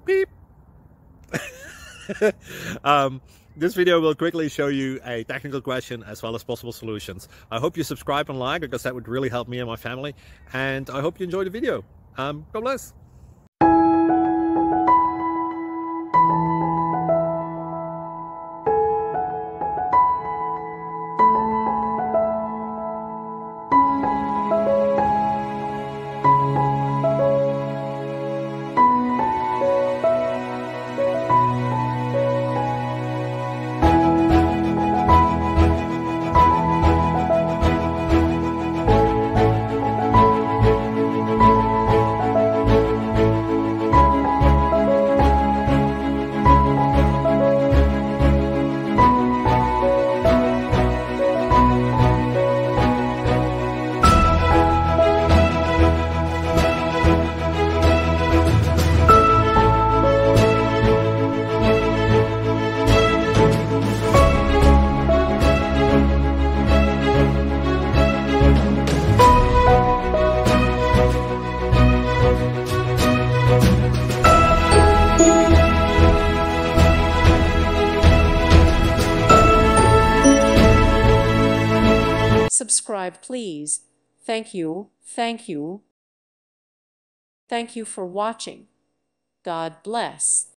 Beep. This video will quickly show you a technical question as well as possible solutions. I hope you subscribe and like, because that would really help me and my family. And I hope you enjoy the video. God bless. Subscribe, please. Thank you. Thank you. Thank you for watching. God bless.